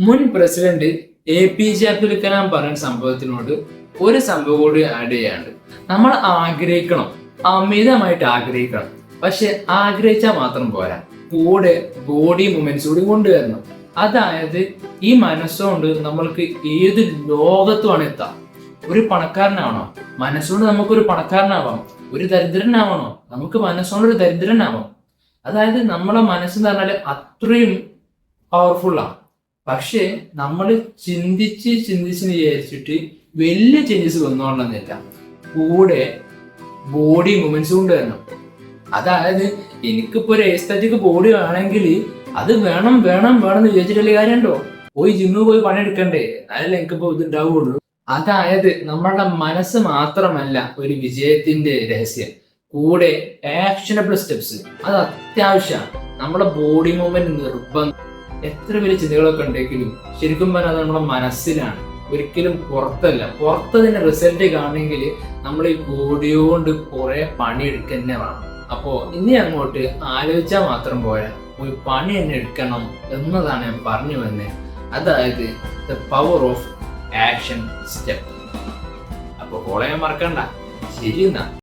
മുൻ president APJ Abdul Kalam പറഞ്ഞ സംഭവത്തിനോട് ഒരു സംഭവം കൂടി ആഡ് ചെയ്യാണ്ട്. നമ്മൾ ആഗ്രഹിക്കണം, അമിതമായിട്ട് ആഗ്രഹിക്കണം. പക്ഷെ ആഗ്രഹിച്ചാൽ മാത്രം പോരാ, കൂടെ ബോഡി മൂവ്മെന്റ്സ് കൂടി കൊണ്ടുവരണം. അതായത് ഈ മനസ്സുകൊണ്ട് നമ്മൾക്ക് ഏത് ലോകത്തുമാണ് എത്താം. ഒരു പണക്കാരനാവണോ, മനസ്സുകൊണ്ട് നമുക്കൊരു പണക്കാരനാവാം. ഒരു ദരിദ്രനാവണോ, നമുക്ക് മനസ്സുകൊണ്ട് ഒരു ദരിദ്രനാവാം. അതായത് നമ്മളെ മനസ്സെന്ന് പറഞ്ഞാൽ അത്രയും പവർഫുള്ളാണ്. പക്ഷെ നമ്മൾ ചിന്തിച്ച് വിചാരിച്ചിട്ട് വലിയ ചേഞ്ചസ് വന്നോളന്നില്ല. കൂടെ ബോഡി മൂവ്മെന്റ്സ് കൊണ്ടുവരണം. അതായത് എനിക്കിപ്പോ ഒരു എസ്തറ്റിക് ബോഡി വേണമെങ്കിൽ അത് വേണം എന്ന് വിചാരിച്ചിട്ടുള്ള കാര്യമുണ്ടോ? പോയി ജിമ്മിൽ പോയി പണിയെടുക്കണ്ടേ? അതല്ല എനിക്കിപ്പോ ഇതുണ്ടാവുള്ളൂ. അതായത് നമ്മളുടെ മനസ്സ് മാത്രമല്ല ഒരു വിജയത്തിന്റെ രഹസ്യം, കൂടെ ആക്ഷനബിൾ സ്റ്റെപ്സ് അത് അത്യാവശ്യമാണ്. നമ്മുടെ ബോഡി മൂവ്മെന്റ് നിർബന്ധം. എത്ര വലിയ ചിന്തകളൊക്കെ ഉണ്ടെങ്കിലും ശരിക്കും പറഞ്ഞാൽ അത് നമ്മുടെ മനസ്സിലാണ്, ഒരിക്കലും പുറത്തല്ല. പുറത്തതിന്റെ റിസൾട്ട് കാണണമെങ്കിൽ നമ്മൾ ഈ ബോഡി കൊണ്ട് കുറെ പണിയെടുക്കുക തന്നെ വേണം. അപ്പോ ഇനി അങ്ങോട്ട് ആലോചിച്ചാൽ മാത്രം പോരാ, ഒരു പണി തന്നെ എടുക്കണം എന്നതാണ് ഞാൻ പറഞ്ഞു വന്നത്. അതായത് the power of action step. അപ്പൊ ഫോളോ ചെയ്യാൻ മറക്കണ്ട. ശരി എന്നാ.